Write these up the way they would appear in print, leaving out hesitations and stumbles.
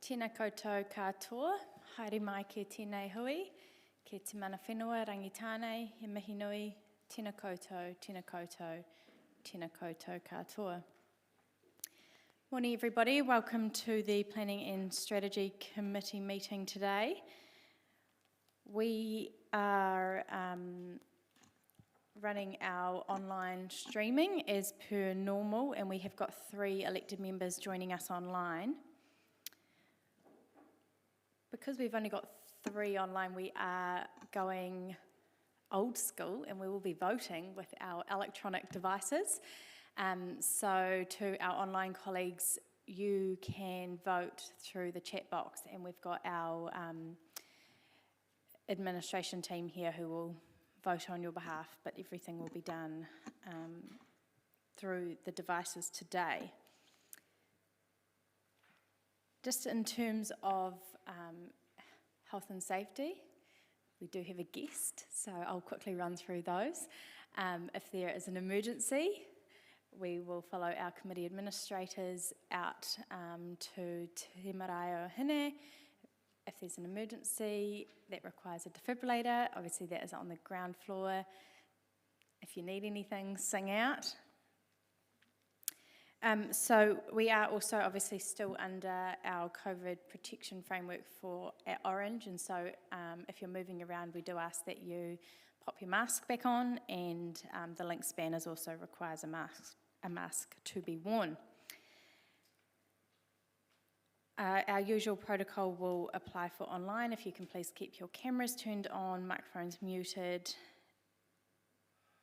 Tēnā koutou katoa, haere mai ke tēnei hui, ke te mana whenua rangitānei, he mihi nui, tēnā koutou, tēnā koutou, tēnā koutou katoa. Morning everybody, welcome to the Planning and Strategy Committee meeting today. We are running our online streaming as per normal, and we have got 3 elected members joining us online. Because we've only got 3 online, we are going old school and we will be voting with our electronic devices. So to our online colleagues, you can vote through the chat box, and we've got our administration team here who will vote on your behalf, but everything will be done through the devices today. Just in terms of health and safety, we do have a guest, so I'll quickly run through those. If there is an emergency, we will follow our committee administrators out to Te Marae o Hine. If there's an emergency that requires a defibrillator, obviously that is on the ground floor. If you need anything, sing out. So we are also obviously still under our COVID protection framework at Orange, and so if you're moving around, we do ask that you pop your mask back on, and the link spanners also requires a mask to be worn. Our usual protocol will apply for online. If you can please keep your cameras turned on, microphones muted,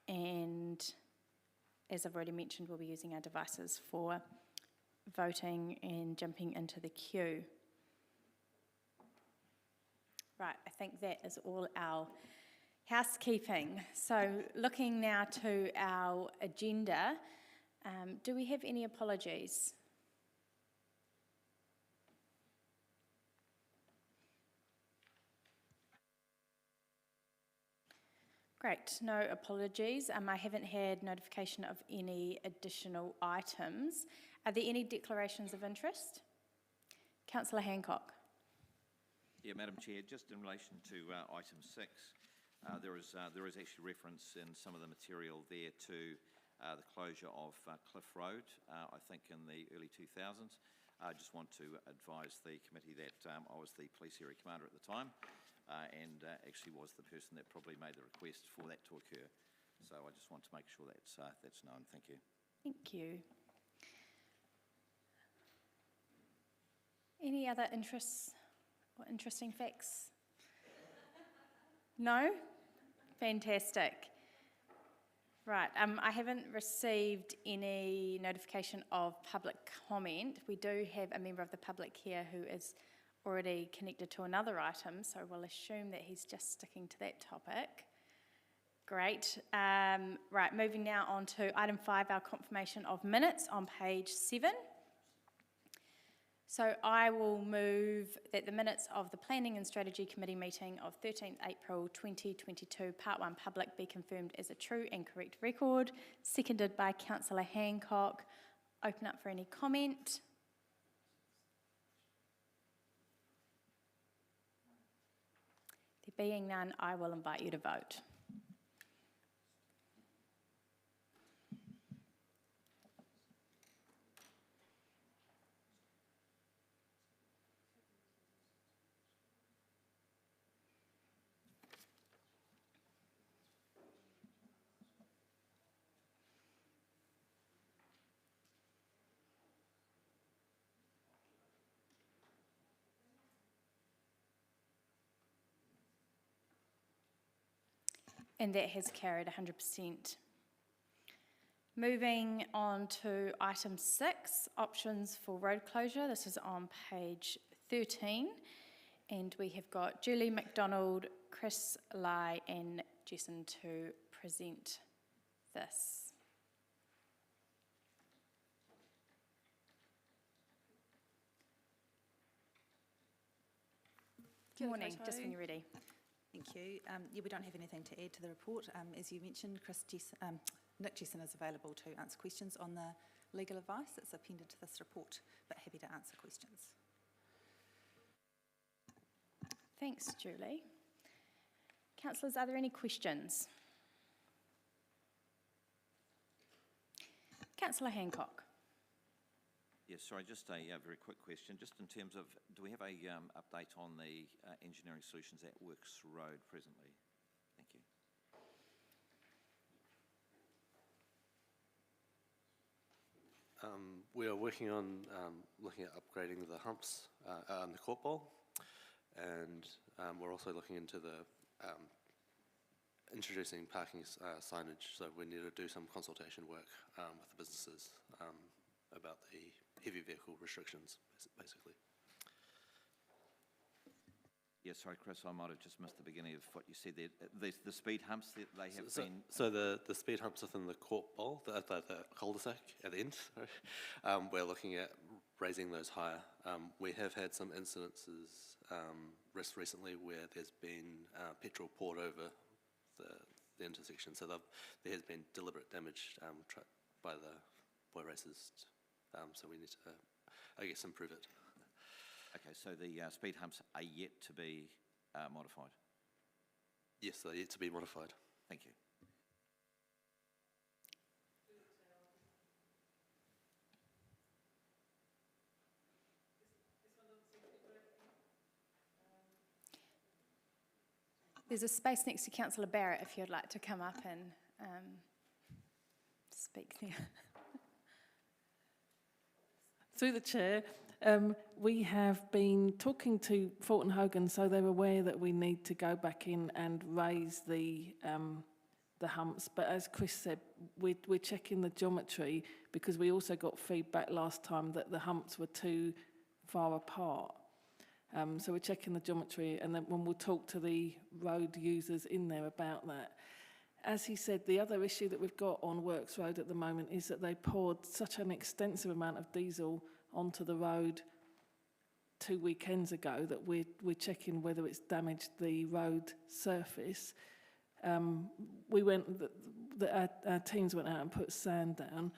and as I've already mentioned, we'll be using our devices for voting and jumping into the queue. Right, I think that is all our housekeeping. So looking now to our agenda, do we have any apologies? Great, no apologies. I haven't had notification of any additional items. Are there any declarations of interest? Councillor Hancock. Yeah, Madam Chair, just in relation to item 6, there is actually reference in some of the material there to the closure of Cliff Road, I think in the early 2000s. I just want to advise the committee that I was the police area commander at the time, and actually was the person that probably made the request for that to occur. So I just want to make sure that's known. Thank you. Thank you. Any other interests or interesting facts? No? Fantastic. Right, I haven't received any notification of public comment. We do have a member of the public here who is already connected to another item, so we'll assume that he's just sticking to that topic. Great. Right, moving now on to item 5, our confirmation of minutes on page 7. So I will move that the minutes of the Planning and Strategy Committee meeting of 13th April 2022, Part 1 Public, be confirmed as a true and correct record, seconded by Councillor Hancock. Open up for any comment. There being none, I will invite you to vote. And that has carried 100%. Moving on to item 6, options for road closure. This is on page 13. And we have got Julie McDonald, Chris Lai and Jason to present this. Good morning, just when you're ready. Thank you. Yeah, we don't have anything to add to the report. As you mentioned, Nick Jesson is available to answer questions on the legal advice that's appended to this report, but happy to answer questions. Thanks, Julie. Councillors, are there any questions? Councillor Hancock. Yes, sorry, just a very quick question. Just in terms of, do we have a update on the engineering solutions at Works Road presently? Thank you. We are working on looking at upgrading the humps and the court bowl, and we're also looking into the introducing parking signage. So we need to do some consultation work with the businesses about the heavy vehicle restrictions, basically. Yeah, sorry, Chris, I might have just missed the beginning of what you said there. The speed humps that they have been... So the speed humps within the court bowl, the cul-de-sac at the end, sorry, we're looking at raising those higher. We have had some incidences recently where there's been petrol poured over the intersection, so there has been deliberate damage by the boy racers, so we need to, I guess, improve it. Okay, so the speed humps are yet to be modified? Yes, they're yet to be modified. Thank you. There's a space next to Councillor Barrett if you'd like to come up and speak there. Through the chair, we have been talking to Fulton Hogan, so they're aware that we need to go back in and raise the humps. But as Chris said, we're checking the geometry because we also got feedback last time that the humps were too far apart. So we're checking the geometry, and then when we'll talk to the road users in there about that. As he said, the other issue that we've got on Works Road at the moment is that they poured such an extensive amount of diesel onto the road 2 weekends ago that we're checking whether it's damaged the road surface. Our teams went out and put sand down,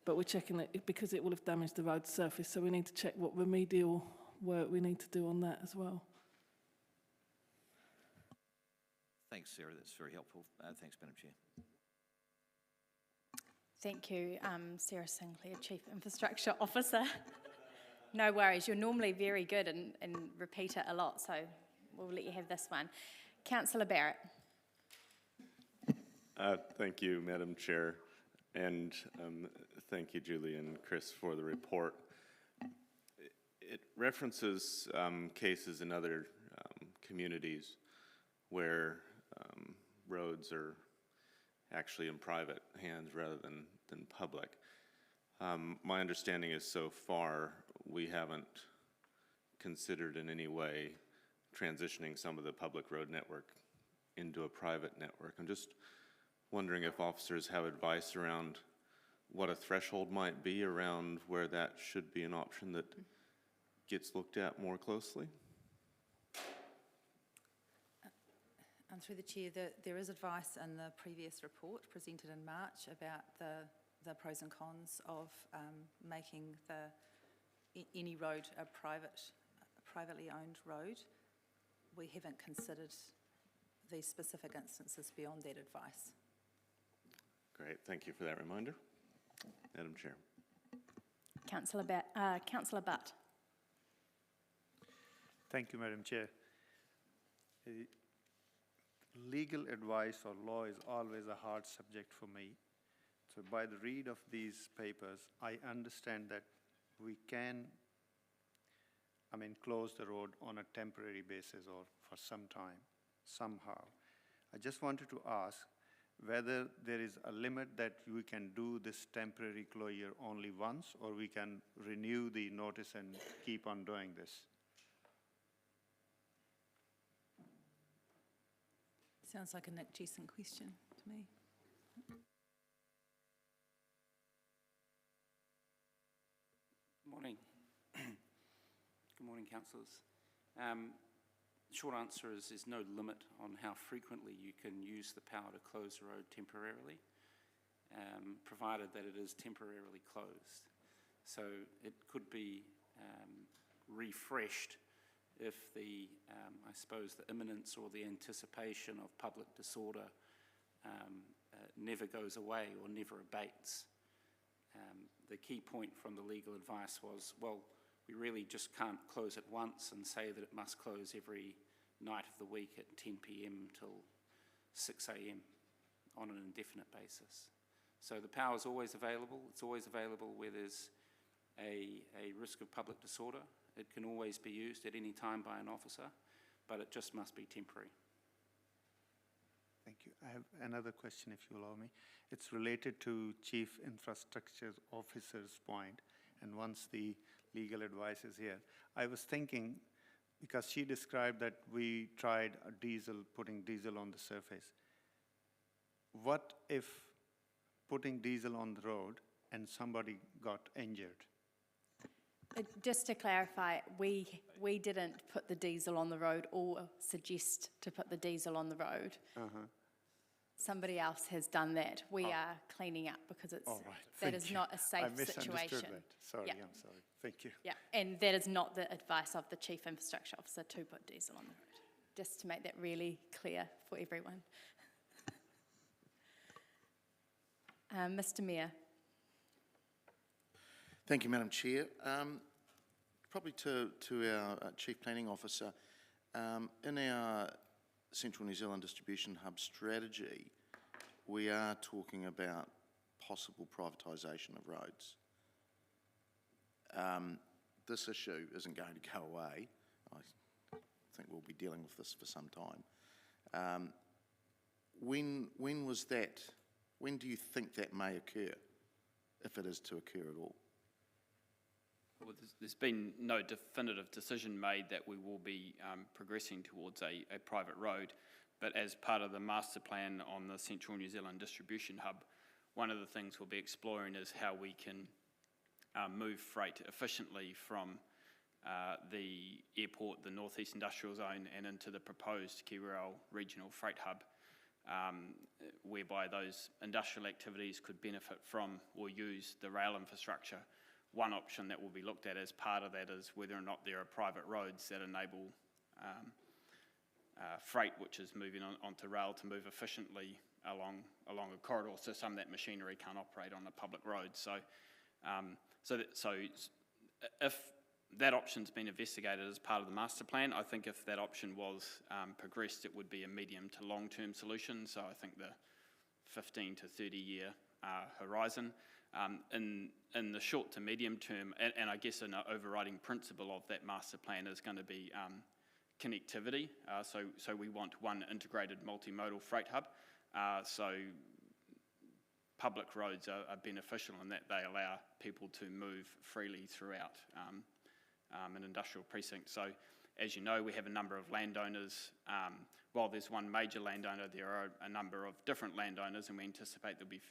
but we're checking that because it will have damaged the road surface, so we need to check what remedial work we need to do on that as well. Thanks, Sarah. That's very helpful. Thanks, Madam Chair. Thank you, Sarah Sinclair, Chief Infrastructure Officer. No worries, you're normally very good and repeat it a lot, so we'll let you have this one. Councillor Barrett. Thank you, Madam Chair, and thank you, Julie and Chris, for the report. It references cases in other communities where roads are actually in private hands rather than public. My understanding is so far we haven't considered in any way transitioning some of the public road network into a private network. I'm just wondering if officers have advice around what a threshold might be around where that should be an option that gets looked at more closely. Through the chair, there is advice in the previous report presented in March about the pros and cons of making any road a privately owned road. We haven't considered these specific instances beyond that advice. Great, thank you for that reminder. Madam Chair. Councillor Butt. Thank you, Madam Chair. Legal advice or law is always a hard subject for me. So by the read of these papers, I understand that we can, close the road on a temporary basis or for some time, somehow. I just wanted to ask whether there is a limit that we can do this temporary closure only once, or we can renew the notice and keep on doing this. Sounds like a Nick Jessen question to me. Morning. Good morning, councillors. Short answer is there's no limit on how frequently you can use the power to close the road temporarily, provided that it is temporarily closed. So it could be refreshed if the, I suppose, the imminence or the anticipation of public disorder never goes away or never abates. The key point from the legal advice was, well, we really just can't close it once and say that it must close every night of the week at 10 p.m. till 6 a.m. on an indefinite basis. So the power is always available. It's always available where there's a risk of public disorder. It can always be used at any time by an officer, but it just must be temporary. Thank you. I have another question, if you allow me. It's related to Chief Infrastructure Officer's point, and once the legal advice is here, I was thinking, because she described that we tried putting diesel on the surface. What if putting diesel on the road and somebody got injured? Just to clarify, we didn't put the diesel on the road or suggest to put the diesel on the road. Somebody else has done that. We are cleaning up because it's, All right, that thank is you. not a safe I misunderstood situation. that. Sorry, Yeah. I'm sorry. Thank you. Yeah, and that is not the advice of the Chief Infrastructure Officer to put diesel on the road. Just to make that really clear for everyone. Mr. Mayor. Thank you, Madam Chair. Probably to our Chief Planning Officer, in our Central New Zealand Distribution Hub strategy, we are talking about possible privatisation of roads. This issue isn't going to go away. I think we'll be dealing with this for some time. When was that? When do you think that may occur, if it is to occur at all? Well, there's been no definitive decision made that we will be progressing towards a private road, but as part of the master plan on the Central New Zealand Distribution Hub, one of the things we'll be exploring is how we can move freight efficiently from the airport, the North East Industrial Zone, and into the proposed KiwiRail Regional Freight Hub, whereby those industrial activities could benefit from or use the rail infrastructure. One option that will be looked at as part of that is whether or not there are private roads that enable freight which is moving onto rail to move efficiently along a corridor, so some of that machinery can't operate on a public road. So if that option's been investigated as part of the master plan, I think if that option was progressed, it would be a medium to long-term solution. So I think the 15 to 30-year horizon. In the short to medium term, and I guess an overriding principle of that master plan is going to be connectivity. So we want one integrated multimodal freight hub. So public roads are beneficial in that they allow people to move freely throughout an industrial precinct. So as you know, we have a number of landowners. While there's one major landowner, there are a number of different landowners, and we anticipate there'll be,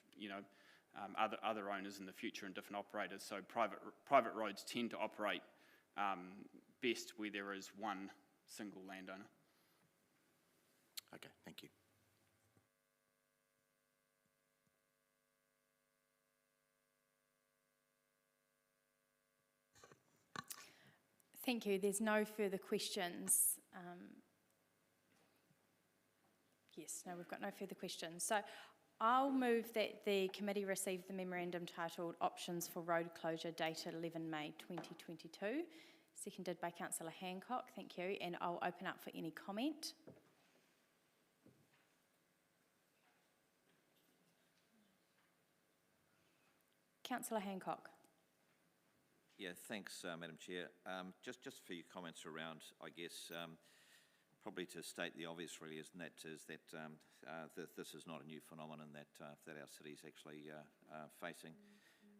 other owners in the future and different operators. So private roads tend to operate best where there is one single landowner. Okay, thank you. Thank you. There's no further questions. Yes, no, we've got no further questions. So I'll move that the committee receive the memorandum titled Options for Road Closure dated 11 May 2022, seconded by Councillor Hancock. Thank you. And I'll open up for any comment. Councillor Hancock. Yeah, thanks, Madam Chair. Just a few comments around, I guess, probably to state the obvious really, that this is not a new phenomenon that our city is actually facing.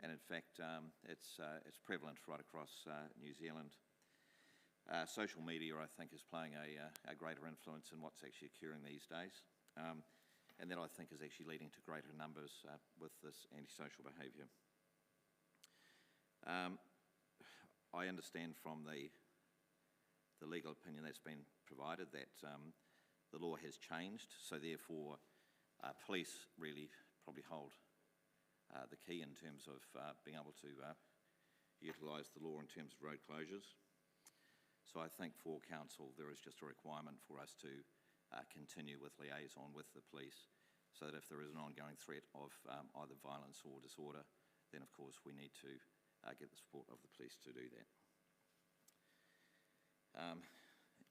And in fact, it's prevalent right across New Zealand. Social media, I think, is playing a greater influence in what's actually occurring these days. And that, I think, is actually leading to greater numbers with this antisocial behaviour. I understand from the legal opinion that's been provided that the law has changed, so therefore police really probably hold the key in terms of being able to utilise the law in terms of road closures. So I think for council, there is just a requirement for us to continue with liaison with the police, so that if there is an ongoing threat of either violence or disorder, then of course we need to get the support of the police to do that.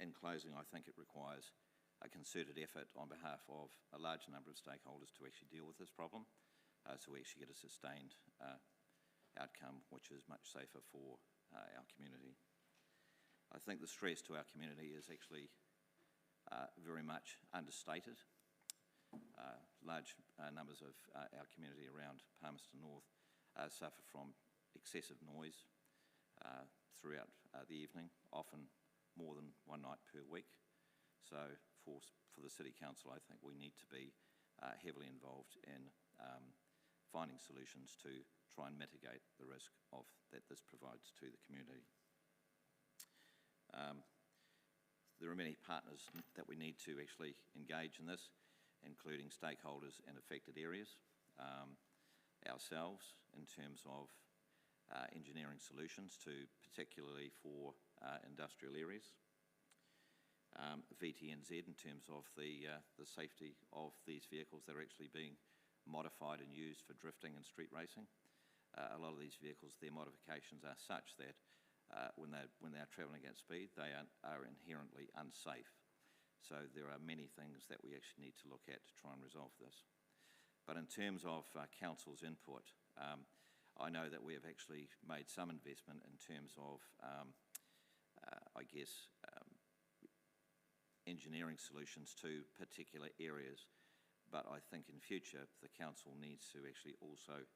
In closing, I think it requires a concerted effort on behalf of a large number of stakeholders to actually deal with this problem, so we actually get a sustained outcome which is much safer for our community. I think the stress to our community is actually very much understated. Large numbers of our community around Palmerston North suffer from excessive noise throughout the evening, often more than one night per week. So for the City Council, I think we need to be heavily involved in finding solutions to try and mitigate the risk that this provides to the community. There are many partners that we need to actually engage in this, including stakeholders in affected areas, ourselves in terms of engineering solutions, particularly for industrial areas, VTNZ in terms of the safety of these vehicles that are actually being modified and used for drifting and street racing. A lot of these vehicles, their modifications are such that when they're travelling at speed, they are inherently unsafe. So there are many things that we actually need to look at to try and resolve this. But in terms of council's input, I know that we have actually made some investment in terms of, engineering solutions to particular areas. But I think in future, the council needs to actually also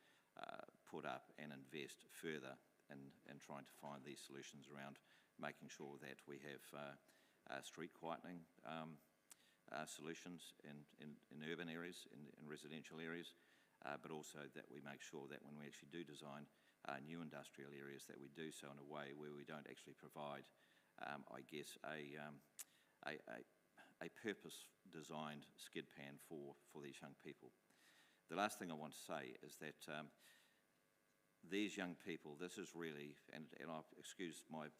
put up and invest further in trying to find these solutions around making sure that we have street quietening solutions in urban areas, in residential areas, but also that we make sure that when we actually do design new industrial areas, that we do so in a way where we don't actually provide, a purpose-designed skid pan for these young people. The last thing I want to say is that these young people, this is really, and I'll excuse my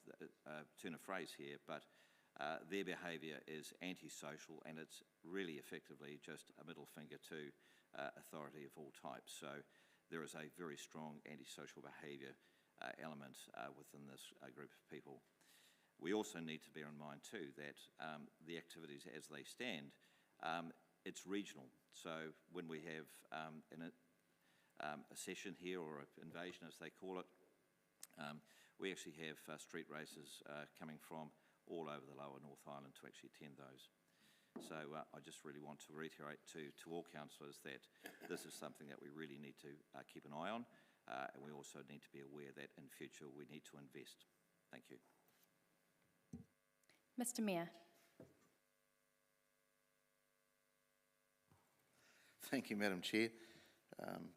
turn of phrase here, but their behaviour is antisocial, and it's really effectively just a middle finger to authority of all types. So there is a very strong antisocial behaviour element within this group of people. We also need to bear in mind too that the activities as they stand, it's regional. So when we have a session here, or an invasion as they call it, we actually have street races coming from all over the lower North Island to actually attend those. So I just really want to reiterate to all councillors that this is something that we really need to keep an eye on, and we also need to be aware that in future we need to invest. Thank you. Mr. Mayor. Thank you, Madam Chair.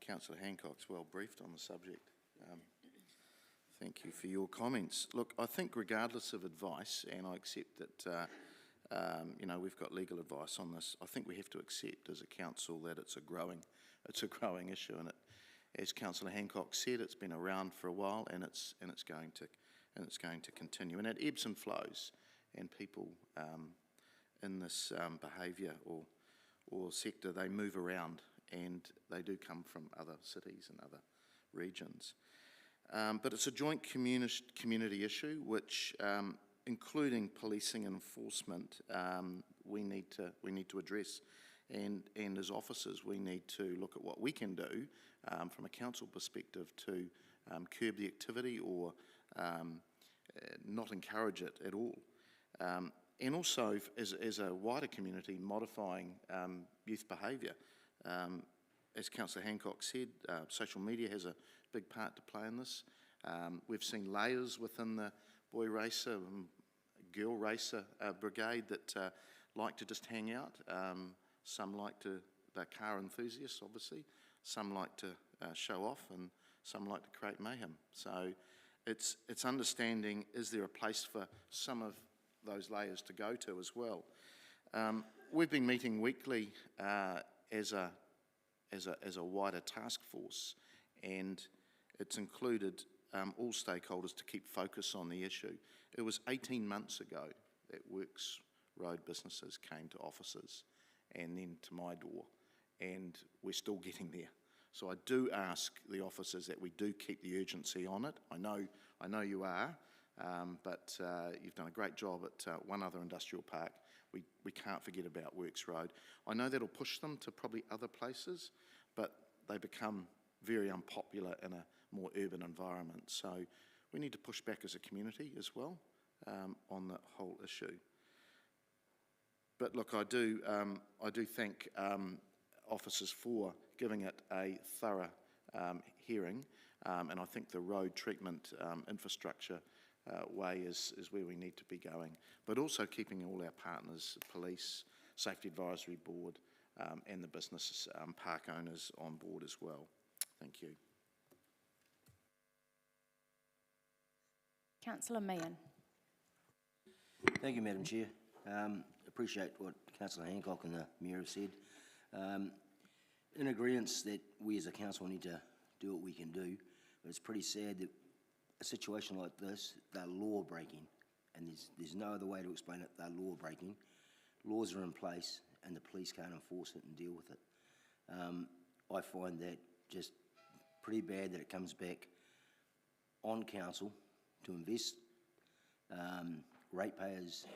Councillor Hancock's well briefed on the subject. Thank you for your comments. Look, I think regardless of advice, and I accept that we've got legal advice on this, I think we have to accept as a council that it's a growing issue, and as Councillor Hancock said, it's been around for a while, and it's going to continue, and it ebbs and flows, and people in this behaviour or sector, they move around, and they do come from other cities and other regions. But it's a joint community issue, which, including policing and enforcement, we need to address. And as officers, we need to look at what we can do from a council perspective to curb the activity or not encourage it at all. And also, as a wider community, modifying youth behaviour. As Councillor Hancock said, social media has a big part to play in this. We've seen layers within the boy racer, girl racer brigade that like to just hang out. Some like to, they're car enthusiasts, obviously. Some like to show off, and some like to create mayhem. So it's understanding, is there a place for some of those layers to go to as well? We've been meeting weekly as a wider task force, and it's included all stakeholders to keep focus on the issue. It was 18 months ago that Works Road businesses came to offices and then to my door, and we're still getting there. So I do ask the officers that we do keep the urgency on it. I know you are, but you've done a great job at one other industrial park. We can't forget about Works Road. I know that'll push them to probably other places, but they become very unpopular in a more urban environment. So we need to push back as a community as well on the whole issue. But look, I do thank officers for giving it a thorough hearing, and I think the road treatment infrastructure way is where we need to be going, but also keeping all our partners, police, Safety Advisory Board, and the business park owners on board as well. Thank you. Councillor Meehan. Thank you, Madam Chair. Appreciate what Councillor Hancock and the Mayor have said. In agreement that we as a council need to do what we can do, but it's pretty sad that a situation like this, they're law breaking, and there's no other way to explain it, they're law breaking. Laws are in place and the police can't enforce it and deal with it. I find that just pretty bad that it comes back on council to invest ratepayers'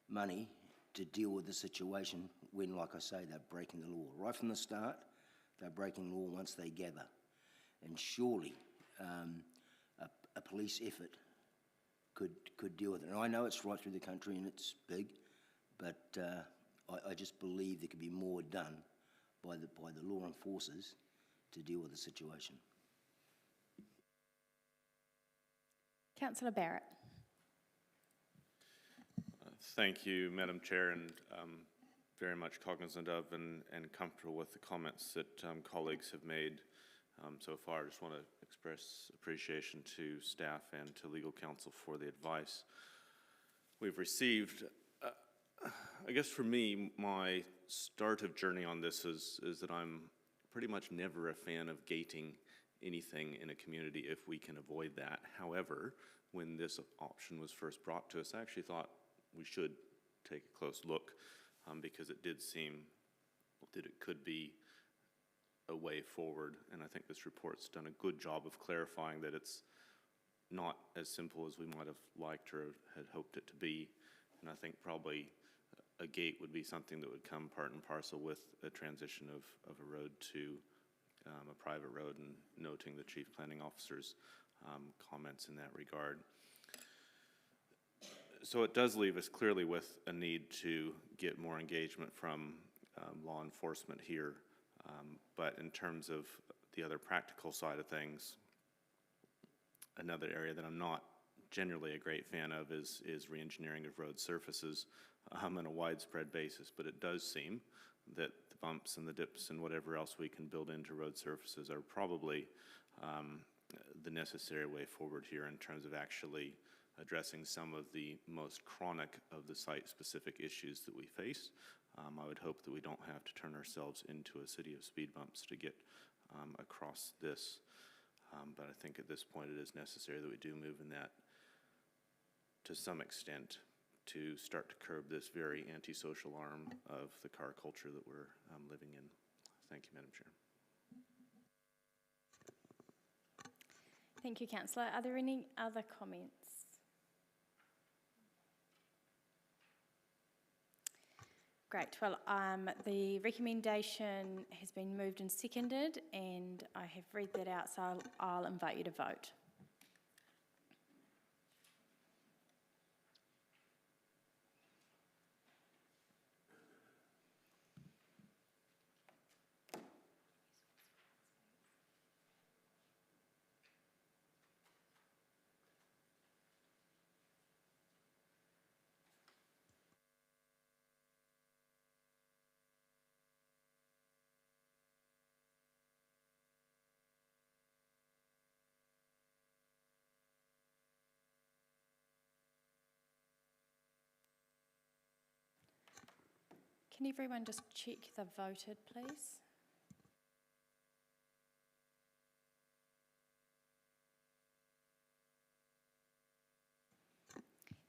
money to deal with the situation when, like I say, they're breaking the law. Right from the start, they're breaking law once they gather. And surely a police effort could deal with it. And I know it's right through the country and it's big, but I just believe there could be more done by the law enforcers to deal with the situation. Councillor Barrett. Thank you, Madam Chair, and very much cognizant of and comfortable with the comments that colleagues have made so far. I just want to express appreciation to staff and to legal counsel for the advice we've received. I guess for me, my start of journey on this is that I'm pretty much never a fan of gating anything in a community if we can avoid that. However, when this option was first brought to us, I actually thought we should take a close look because it did seem that it could be a way forward, and I think this report's done a good job of clarifying that it's not as simple as we might have liked or had hoped it to be, and I think probably a gate would be something that would come part and parcel with a transition of a road to a private road, and noting the Chief Planning Officer's comments in that regard. So it does leave us clearly with a need to get more engagement from law enforcement here. But in terms of the other practical side of things, another area that I'm not generally a great fan of is re-engineering of road surfaces on a widespread basis. But it does seem that the bumps and the dips and whatever else we can build into road surfaces are probably the necessary way forward here in terms of actually addressing some of the most chronic of the site-specific issues that we face. I would hope that we don't have to turn ourselves into a city of speed bumps to get across this. But I think at this point it is necessary that we do move in that to some extent to start to curb this very antisocial arm of the car culture that we're living in. Thank you, Madam Chair. Thank you, Councillor. Are there any other comments? Great. Well, the recommendation has been moved and seconded, and I have read that out, so I'll invite you to vote. Can everyone just check the voted, please?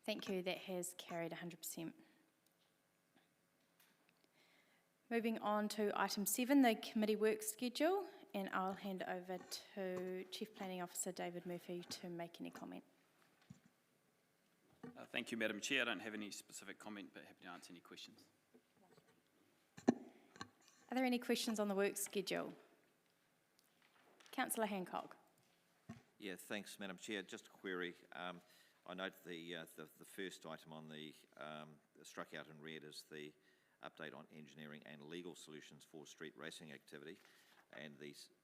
Thank you, that has carried 100%. Moving on to item 7, the committee work schedule, and I'll hand over to Chief Planning Officer David Murphy to make any comment. Thank you, Madam Chair. I don't have any specific comment, but happy to answer any questions. Are there any questions on the work schedule? Councillor Hancock. Yeah, thanks, Madam Chair. Just a query. I note the first item on the struck out in red is the update on engineering and legal solutions for street racing activity, and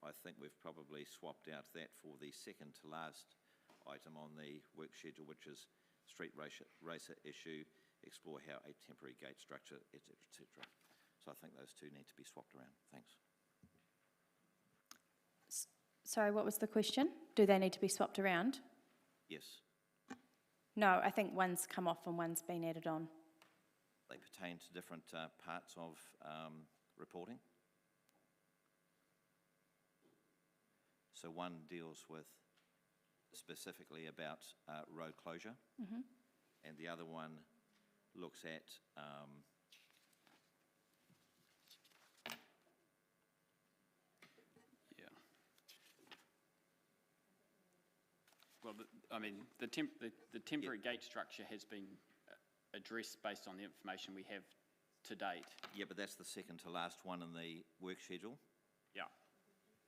I think we've probably swapped out that for the second to last item on the work schedule, which is street racer issue, explore how a temporary gate structure, etc., etc. So I think those two need to be swapped around. Thanks. Sorry, what was the question? Do they need to be swapped around? Yes. No, I think one's come off and one's been added on. They pertain to different parts of reporting. So one deals with specifically about road closure, and the other one looks at Well, the temporary gate structure has been addressed based on the information we have to date. Yeah, but that's the second to last one in the work schedule. Yeah.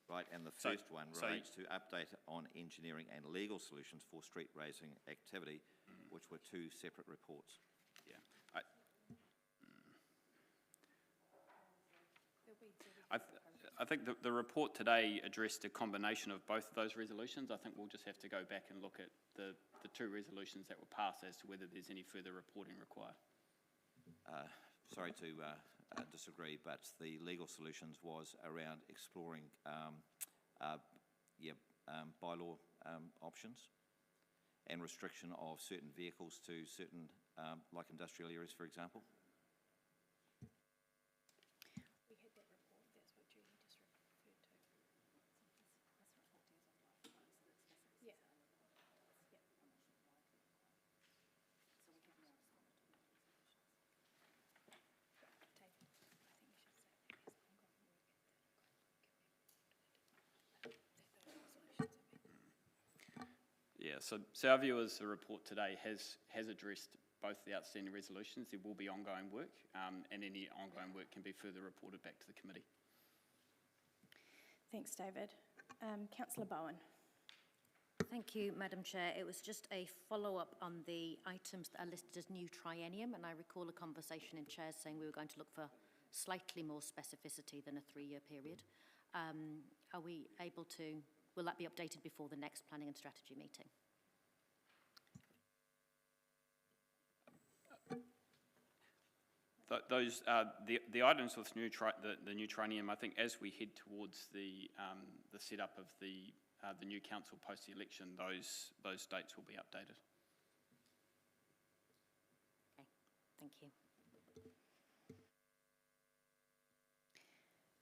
Right, and the first one relates to update on engineering and legal solutions for street racing activity, which were two separate reports. Yeah. I think the report today addressed a combination of both of those resolutions. I think we'll just have to go back and look at the two resolutions that were passed as to whether there's any further reporting required. Sorry to disagree, but the legal solutions was around exploring bylaw options and restriction of certain vehicles to certain, like industrial areas, for example. We had that report, that's what Julie just referred to. Yeah. Yeah, so our view is the report today has addressed both the outstanding resolutions. There will be ongoing work, and any ongoing work can be further reported back to the committee. Thanks, David. Councillor Bowen. Thank you, Madam Chair. It was just a follow-up on the items that are listed as new triennium, and I recall a conversation in Chairs saying we were going to look for slightly more specificity than a 3-year period. Are we able to, will that be updated before the next planning and strategy meeting? Those the items with the new triennium. I think as we head towards the setup of the new council post the election, those dates will be updated. Okay, thank you.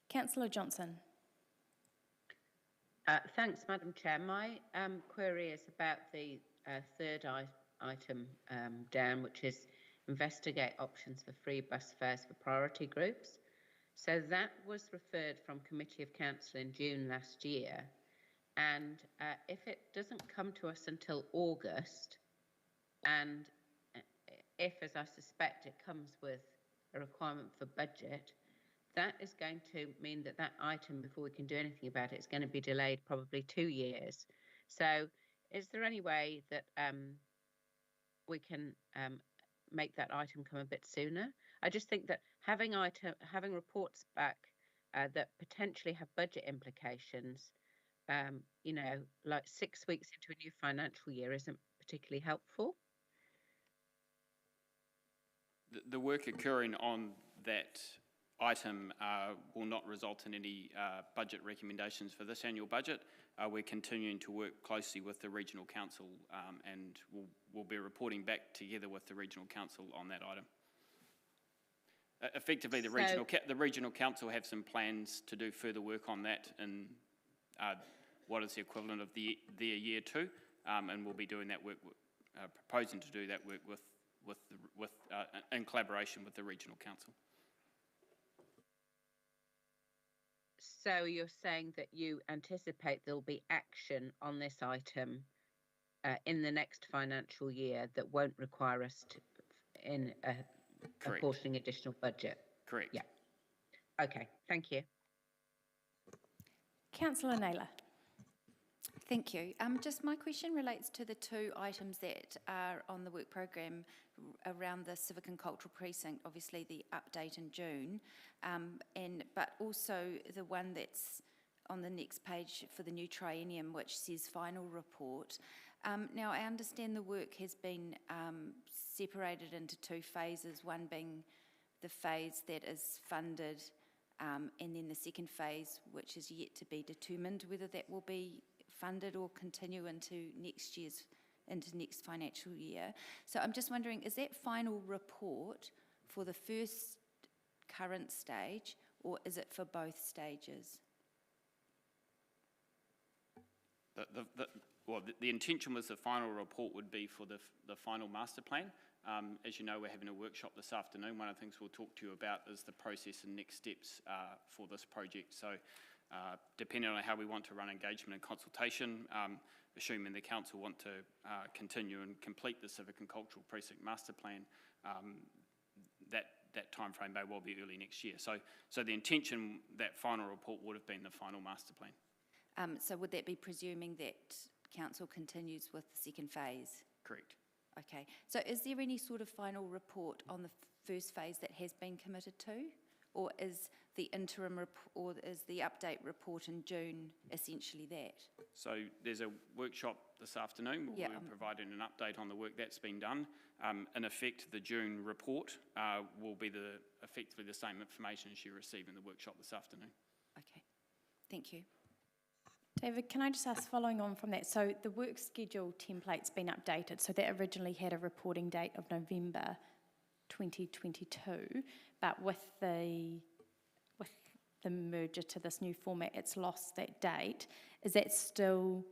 Councillor Johnson. Thanks, Madam Chair. My query is about the third item down, which is investigate options for free bus fares for priority groups. So that was referred from Committee of Council in June last year. And if it doesn't come to us until August, and if, as I suspect, it comes with a requirement for budget, that is going to mean that that item, before we can do anything about it, is going to be delayed probably 2 years. So is there any way that we can make that item come a bit sooner? I just think that having reports back that potentially have budget implications, you know, like 6 weeks into a new financial year isn't particularly helpful. The work occurring on that item will not result in any budget recommendations for this annual budget. We're continuing to work closely with the Regional Council and we'll be reporting back together with the Regional Council on that item. Effectively, the Regional Council have some plans to do further work on that in what is the equivalent of their year 2, and we'll be doing that work proposing to do that work in collaboration with the regional council. So you're saying that you anticipate there'll be action on this item in the next financial year that won't require us to apportioning additional budget? Correct. Yeah. Okay, thank you. Councillor Naylor. Thank you. Just my question relates to the two items that are on the work programme around the civic and cultural precinct, obviously the update in June, but also the one that's on the next page for the new triennium, which says final report. Now, I understand the work has been separated into two phases, one being the phase that is funded, and then the second phase, which is yet to be determined whether that will be funded or continue into next financial year. So I'm just wondering, is that final report for the first current stage, or is it for both stages? The intention was the final report would be for the final master plan. As you know, we're having a workshop this afternoon. One of the things we'll talk to you about is the process and next steps for this project. So depending on how we want to run engagement and consultation, assuming the council want to continue and complete the civic and cultural precinct master plan, that time frame may well be early next year. So the intention, that final report would have been the final master plan. So would that be presuming that council continues with the second phase? Correct. Okay. So is there any sort of final report on the first phase that has been committed to? Or is the interim or is the update report in June essentially that? So there's a workshop this afternoon where we're providing an update on the work that's been done. In effect, the June report will be effectively the same information as you receive in the workshop this afternoon. Okay. Thank you. David, can I just ask, following on from that, so the work schedule template's been updated, so that originally had a reporting date of November 2022, but with the merger to this new format, it's lost that date. Is that still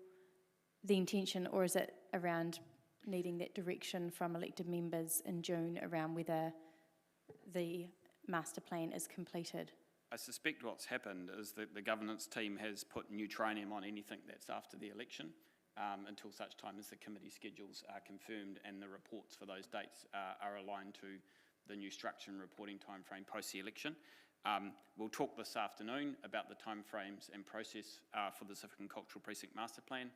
the intention, or is it around needing that direction from elected members in June around whether the master plan is completed? I suspect what's happened is that the governance team has put new triennium on anything that's after the election until such time as the committee schedules are confirmed and the reports for those dates are aligned to the new structure and reporting timeframe post the election. We'll talk this afternoon about the timeframes and process for the Civic and Cultural Precinct Master Plan.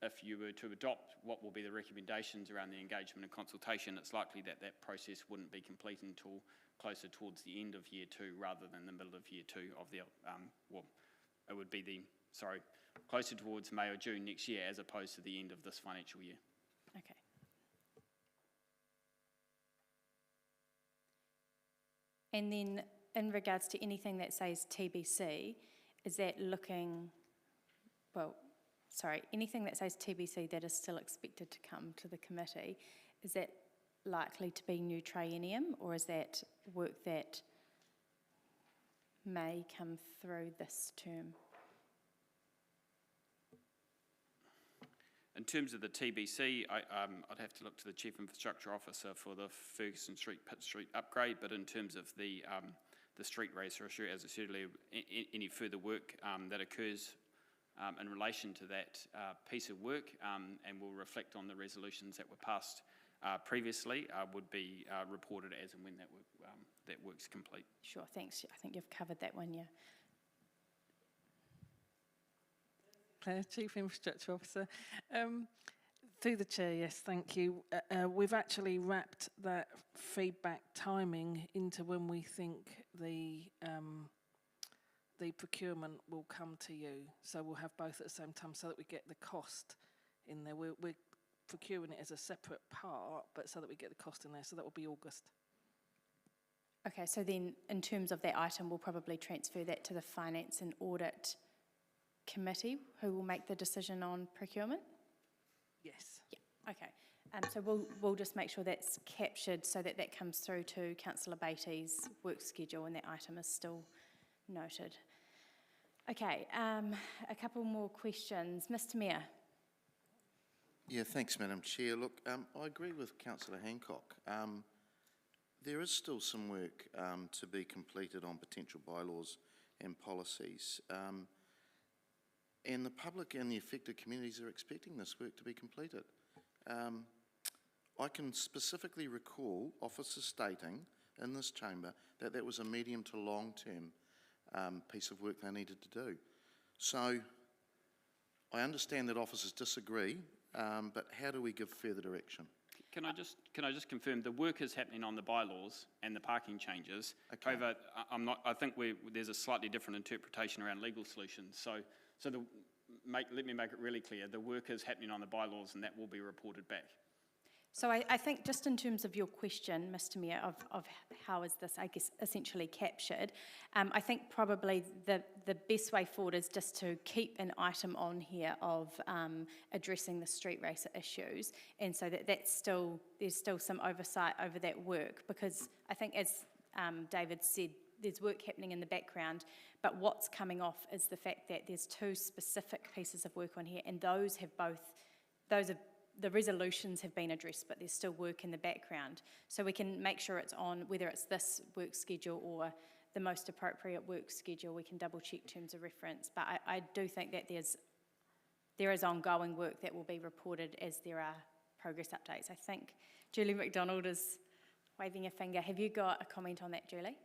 If you were to adopt what will be the recommendations around the engagement and consultation, it's likely that that process wouldn't be complete until closer towards the end of year 2 rather than the middle of year 2 of the, it would be closer towards May or June next year as opposed to the end of this financial year. Okay. And then in regards to anything that says TBC, is that anything that says TBC that is still expected to come to the committee, is that likely to be new triennium, or is that work that may come through this term? In terms of the TBC, I'd have to look to the Chief Infrastructure Officer for the Ferguson Street, Pitt Street upgrade, but in terms of the street race issue, as I said earlier, any further work that occurs in relation to that piece of work and will reflect on the resolutions that were passed previously would be reported as and when that work's complete. Sure, thanks. I think you've covered that one, yeah. Claire, Chief Infrastructure Officer. Through the Chair, yes, thank you. We've actually wrapped that feedback timing into when we think the procurement will come to you. So we'll have both at the same time so that we get the cost in there. We're procuring it as a separate part, but so that we get the cost in there. So that will be August. Okay, so then in terms of that item, we'll probably transfer that to the Finance and Audit Committee, who will make the decision on procurement? Yes. Yeah, okay. So we'll just make sure that's captured so that that comes through to Councillor Beattie's work schedule and that item is still noted. Okay, a couple more questions. Mr Mayor. Yeah, thanks, Madam Chair. Look, I agree with Councillor Hancock. There is still some work to be completed on potential bylaws and policies. And the public and the affected communities are expecting this work to be completed. I can specifically recall officers stating in this chamber that that was a medium to long-term piece of work they needed to do. So I understand that officers disagree, but how do we give further direction? Can I just confirm the work is happening on the bylaws and the parking changes? Okay. However, I think there's a slightly different interpretation around legal solutions. So let me make it really clear: the work is happening on the bylaws, and that will be reported back. So I think just in terms of your question, Mr Mayor, of how is this, I guess, essentially captured, I think probably the best way forward is just to keep an item on here of addressing the street racer issues, and so there's still some oversight over that work, because I think, as David said, there's work happening in the background, but what's coming off is the fact that there's two specific pieces of work on here, and the resolutions have been addressed, but there's still work in the background. So we can make sure it's on, whether it's this work schedule or the most appropriate work schedule, we can double check terms of reference. But I do think that there is ongoing work that will be reported as there are progress updates. I think Julie McDonald is waving a finger. Have you got a comment on that, Julie?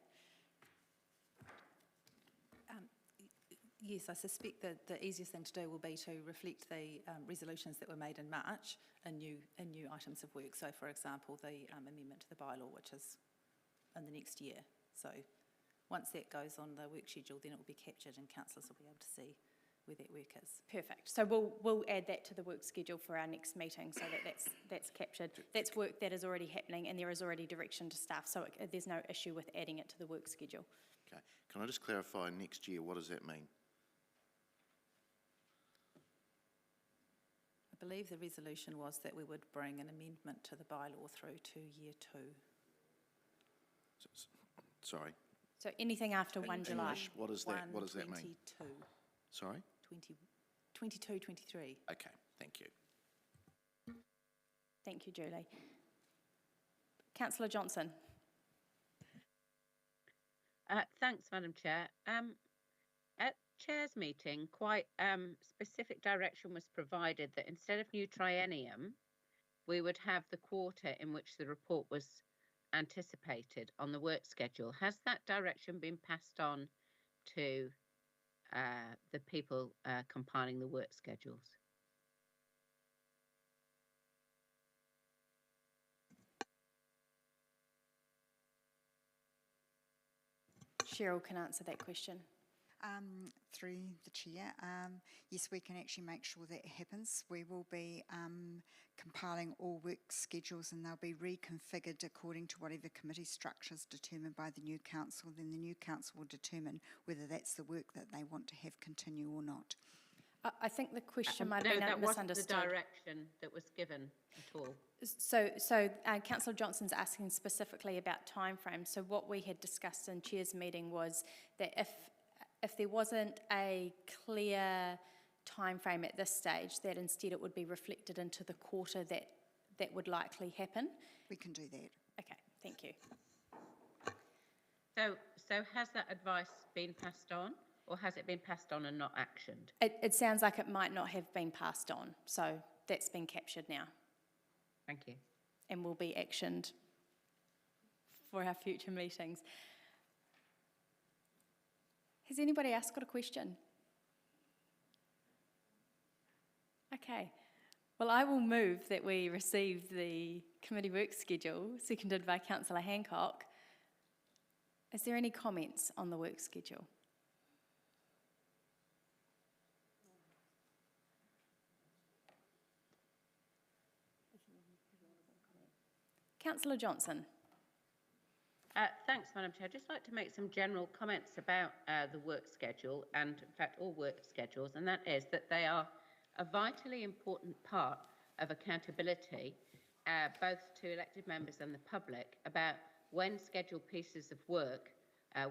Yes, I suspect that the easiest thing to do will be to reflect the resolutions that were made in March in new items of work. So, for example, the amendment to the bylaw, which is in the next year. So once that goes on the work schedule, then it will be captured and councillors will be able to see where that work is. Perfect. So we'll add that to the work schedule for our next meeting, so that's captured. That's work that is already happening, and there is already direction to staff, so there's no issue with adding it to the work schedule. Okay. Can I just clarify next year, what does that mean? I believe the resolution was that we would bring an amendment to the bylaw through to year 2. Sorry? So anything after 1 July. English, what does that mean? 22. Sorry? 22, 23. Okay, thank you. Thank you, Julie. Councillor Johnson. Thanks, Madam Chair. At Chair's meeting, quite specific direction was provided that instead of new triennium, we would have the quarter in which the report was anticipated on the work schedule. Has that direction been passed on to the people compiling the work schedules? Cheryl can answer that question. Through the chair, yes, we can actually make sure that happens. We will be compiling all work schedules, and they'll be reconfigured according to whatever committee structure is determined by the new council. Then the new council will determine whether that's the work that they want to have continue or not. I think the question might have been misunderstood. No, that wasn't the direction that was given at all. So Councillor Johnson's asking specifically about timeframes. So what we had discussed in Chair's meeting was that if there wasn't a clear timeframe at this stage, that instead it would be reflected into the quarter that would likely happen. We can do that. Okay, thank you. So has that advice been passed on, or has it been passed on and not actioned? It sounds like it might not have been passed on, so that's been captured now. Thank you. And will be actioned for our future meetings. Has anybody else got a question? Okay. Well, I will move that we receive the committee work schedule, seconded by Councillor Hancock. Is there any comments on the work schedule? Councillor Johnson. Thanks, Madam Chair. I'd just like to make some general comments about the work schedule, and in fact all work schedules, and that is that they are a vitally important part of accountability, both to elected members and the public, about when scheduled pieces of work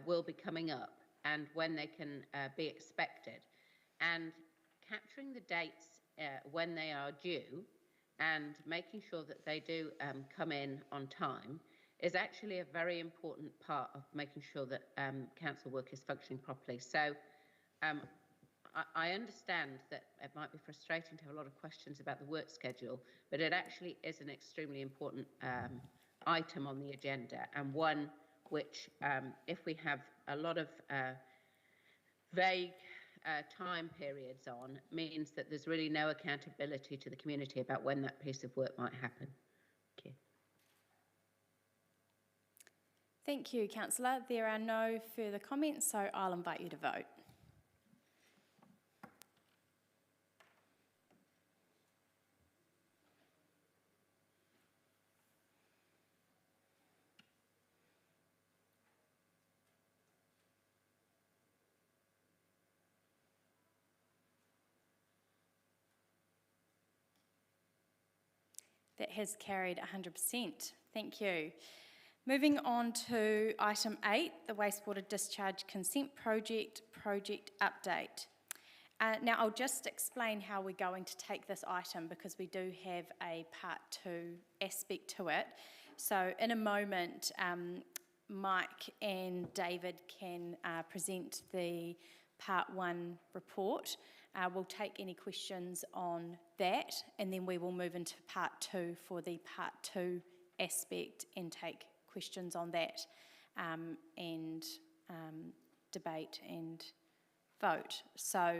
will be coming up and when they can be expected. And capturing the dates when they are due and making sure that they do come in on time is actually a very important part of making sure that council work is functioning properly. So I understand that it might be frustrating to have a lot of questions about the work schedule, but it actually is an extremely important item on the agenda, and one which, if we have a lot of vague time periods on, means that there's really no accountability to the community about when that piece of work might happen. Thank you. Thank you, Councillor. There are no further comments, so I'll invite you to vote. That has carried 100%. Thank you. Moving on to item 8, the wastewater discharge consent project update. Now I'll just explain how we're going to take this item, because we do have a part 2 aspect to it. So in a moment, Mike and David can present the part 1 report. We'll take any questions on that, and then we will move into part 2 for the part 2 aspect and take questions on that, and debate and vote. So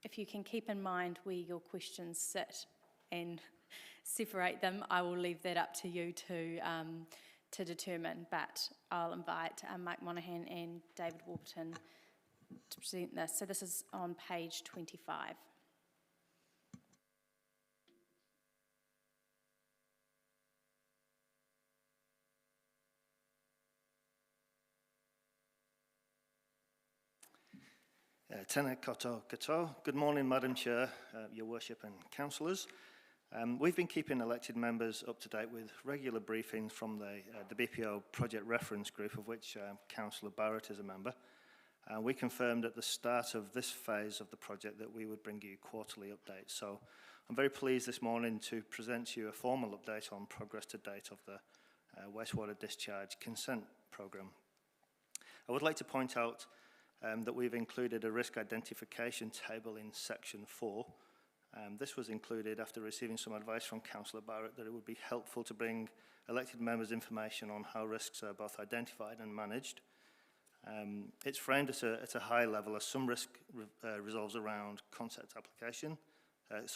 if you can keep in mind where your questions sit and separate them, I will leave that up to you to determine, but I'll invite Mike Monaghan and David Warburton to present this. So this is on page 25. Tēnā koutou. Good morning, Madam Chair, Your Worship and Councillors. We've been keeping elected members up to date with regular briefings from the BPO Project Reference Group, of which Councillor Barrett is a member. We confirmed at the start of this phase of the project that we would bring you quarterly updates. So I'm very pleased this morning to present to you a formal update on progress to date of the wastewater discharge consent programme. I would like to point out that we've included a risk identification table in section 4. This was included after receiving some advice from Councillor Barrett that it would be helpful to bring elected members information on how risks are both identified and managed. It's framed at a high level, as some risk resolves around consent application, and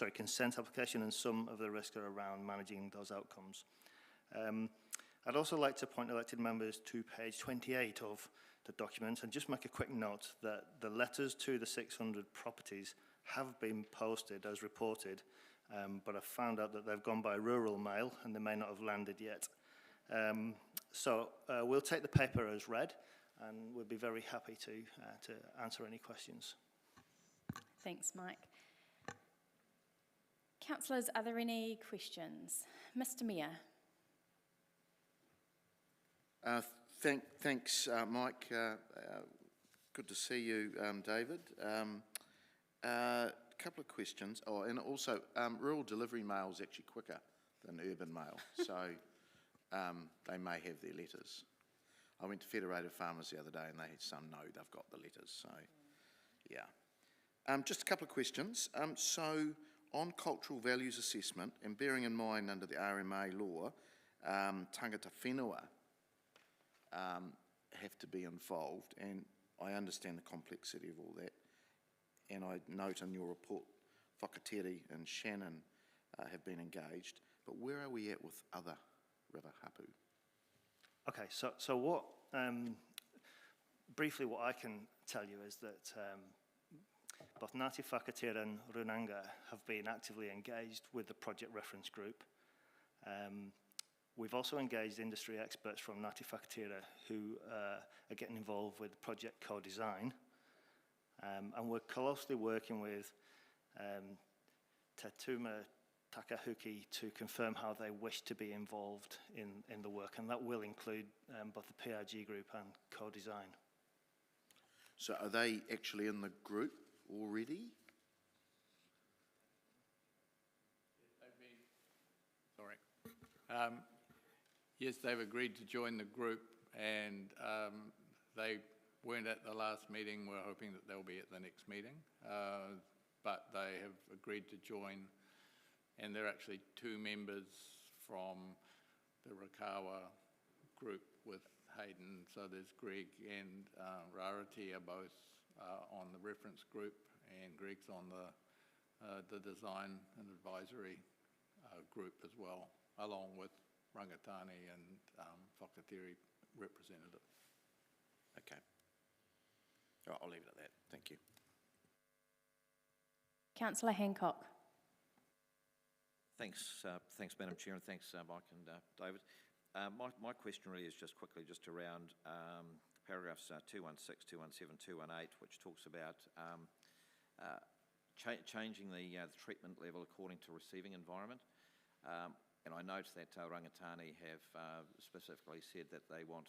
some of the risks are around managing those outcomes. I'd also like to point elected members to page 28 of the document and just make a quick note that the letters to the 600 properties have been posted as reported, but I've found out that they've gone by rural mail and they may not have landed yet. So we'll take the paper as read, and we'll be very happy to answer any questions. Thanks, Mike. Councillors, are there any questions? Mr. Mayor. Thanks, Mike. Good to see you, David. A couple of questions. Oh, and also, rural delivery mail is actually quicker than urban mail, so they may have their letters. I went to Federated Farmers the other day and they had some know they've got the letters, so yeah. Just a couple of questions. So on cultural values assessment, and bearing in mind under the RMA law, tangata whenua have to be involved, and I understand the complexity of all that, and I note in your report Whakatere and Shannon have been engaged, but where are we at with other river hapu? Okay, so what, briefly what I can tell you is that both Ngāti Whakatere and Runanga have been actively engaged with the project reference group. We've also engaged industry experts from Ngāti Whakatere who are getting involved with project co-design. And we're closely working with Te Tuma Takahuki to confirm how they wish to be involved in the work, and that will include both the PRG group and co-design. So are they actually in the group already? They've been Yes, they've agreed to join the group, and they weren't at the last meeting. We're hoping that they'll be at the next meeting, but they have agreed to join, and they're actually 2 members from the Rakawa group with Hayden. So there's Greg and Rarity are both on the reference group, and Greg's on the design and advisory group as well, along with Rangatani and Whakatiri representative. Okay. All right, I'll leave it at that. Thank you. Councillor Hancock. Thanks, Madam Chair, and thanks, Mike and David. My question really is just quickly around paragraphs 216, 217, 218, which talks about changing the treatment level according to receiving environment. And I note that Rangatani have specifically said that they want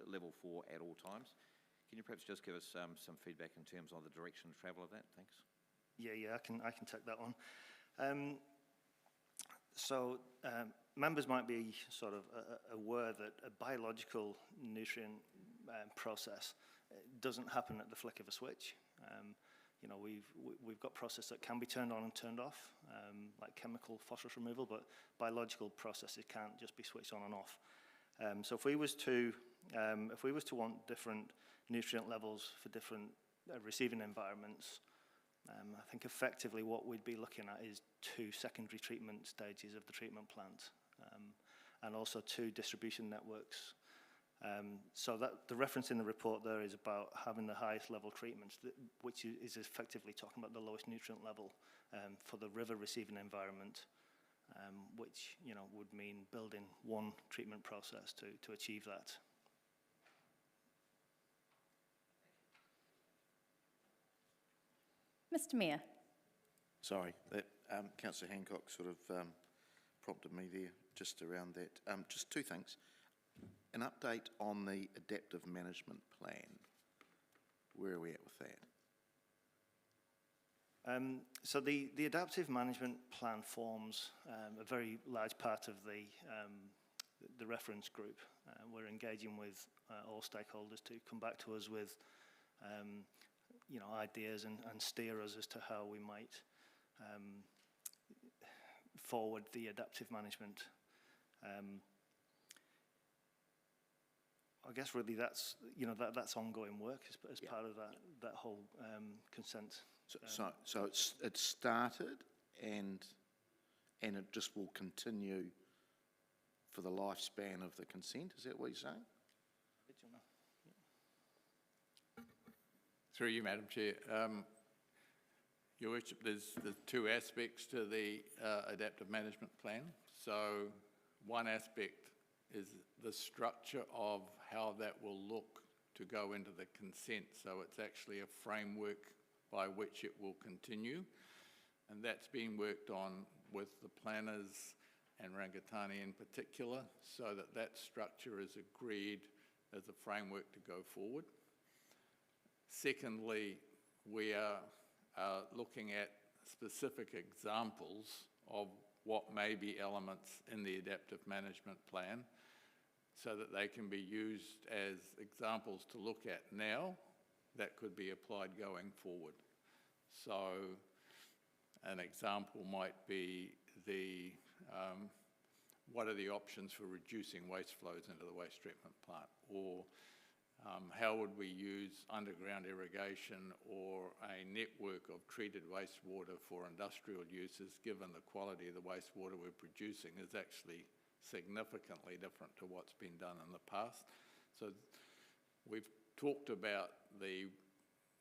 level 4 at all times. Can you perhaps just give us some feedback in terms of the direction of travel of that? Thanks. Yeah, I can take that one. Members might be sort of aware that a biological nutrient process doesn't happen at the flick of a switch. You know, we've got processes that can be turned on and turned off, like chemical phosphorus removal, but biological processes can't just be switched on and off. So if we was to want different nutrient levels for different receiving environments, I think effectively what we'd be looking at is 2 secondary treatment stages of the treatment plant, and also 2 distribution networks. So that the reference in the report there is about having the highest level treatments, which is effectively talking about the lowest nutrient level for the river receiving environment, which, you know, would mean building 1 treatment process to achieve that. Mr. Mayor. Sorry, that Councillor Hancock sort of prompted me there just around that. Just 2 things. An update on the adaptive management plan. Where are we at with that? So the adaptive management plan forms a very large part of the reference group. We're engaging with all stakeholders to come back to us with you know, ideas and steer us as to how we might forward the adaptive management. I guess really that's, you know, that's ongoing work as part of that whole consent. So it's started and it just will continue for the lifespan of the consent. Is that what you're saying? Through you, Madam Chair. Your Worship, there's 2 aspects to the adaptive management plan. So one aspect is the structure of how that will look to go into the consent. So it's actually a framework by which it will continue. And that's being worked on with the planners and Rangatani in particular, so that that structure is agreed as a framework to go forward. Secondly, we are looking at specific examples of what may be elements in the adaptive management plan so that they can be used as examples to look at now that could be applied going forward. So an example might be the what are the options for reducing waste flows into the waste treatment plant, or how would we use underground irrigation or a network of treated wastewater for industrial uses, given the quality of the wastewater we're producing is actually significantly different to what's been done in the past. So we've talked about the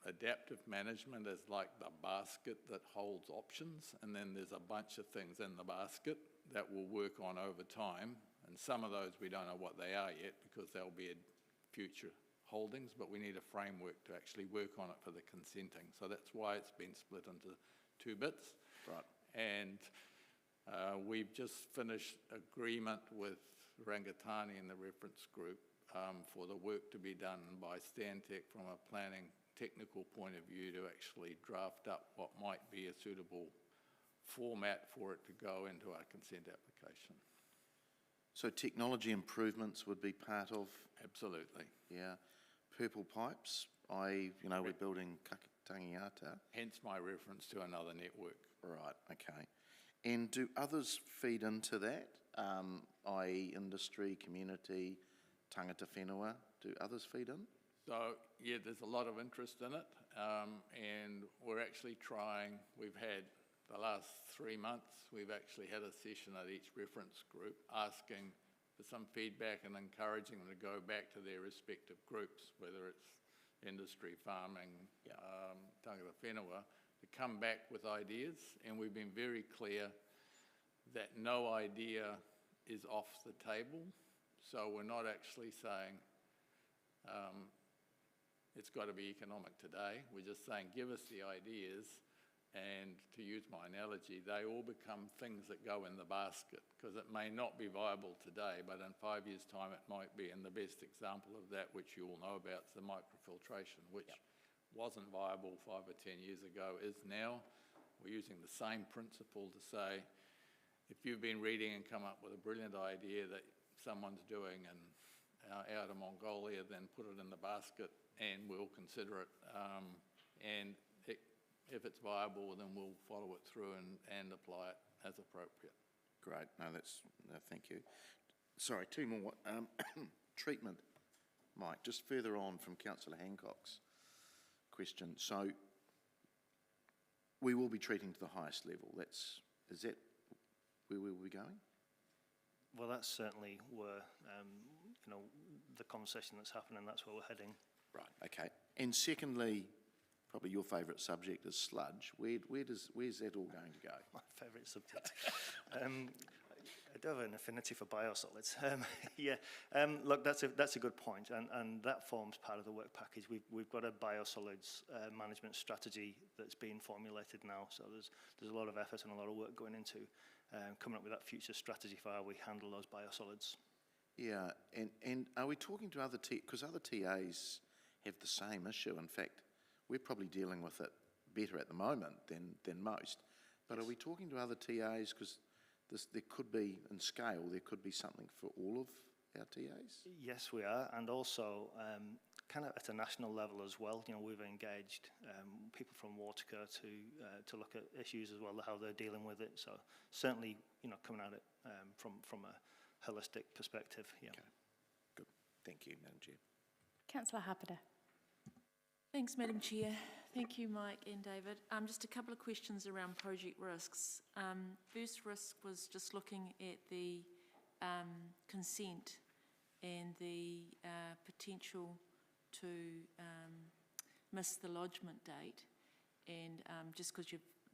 adaptive management as like the basket that holds options, and then there's a bunch of things in the basket that we'll work on over time, and some of those we don't know what they are yet because they'll be future holdings, but we need a framework to actually work on it for the consenting. So that's why it's been split into 2 bits. Right. And we've just finished agreement with Rangatani and the reference group for the work to be done by Stantec from a planning technical point of view to actually draft up what might be a suitable format for it to go into our consent application. So technology improvements would be part of, Absolutely. yeah, purple pipes, we're building Tangiata. Hence my reference to another network. Right, okay. And do others feed into that, i.e. industry, community, tangata whenua? Do others feed in? So, yeah, there's a lot of interest in it, and we're actually trying. We've had the last 3 months, we've actually had a session at each reference group asking for some feedback and encouraging them to go back to their respective groups, whether it's industry, farming, tangata whenua, to come back with ideas. And we've been very clear that no idea is off the table. So we're not actually saying it's got to be economic today. We're just saying, give us the ideas, and to use my analogy, they all become things that go in the basket, because it may not be viable today, but in 5 years' time it might be. And the best example of that, which you all know about, is the microfiltration, which wasn't viable 5 or 10 years ago, is now. We're using the same principle to say, if you've been reading and come up with a brilliant idea that someone's doing out of Mongolia, then put it in the basket and we'll consider it. If it's viable, then we'll follow it through and apply it as appropriate. Great, thank you. Sorry, two more. Treatment, Mike, just further on from Councillor Hancock's question. So we will be treating to the highest level. Is that where we will be going? Well, that's certainly where, the conversation that's happening, that's where we're heading. Right, okay. And secondly, probably your favourite subject is sludge. Where's that all going to go? My favourite subject. I do have an affinity for biosolids. Look, that's a good point, and that forms part of the work package. We've got a biosolids management strategy that's being formulated now, so there's a lot of effort and a lot of work going into coming up with that future strategy for how we handle those biosolids. Yeah, and are we talking to other because other TAs have the same issue? In fact, we're probably dealing with it better at the moment than most. But yes. Are we talking to other TAs? Because there could be, in scale, there could be something for all of our TAs? Yes, we are, and also kind of at a national level as well. We've engaged people from Waterca to look at issues as well, how they're dealing with it. So certainly, coming at it from a holistic perspective. Yeah. Okay. Good. Thank you, Madam Chair. Councillor Hapeta. Thanks, Madam Chair. Thank you, Mike and David. Just a couple of questions around project risks. First risk was just looking at the consent and the potential to miss the lodgement date, and just because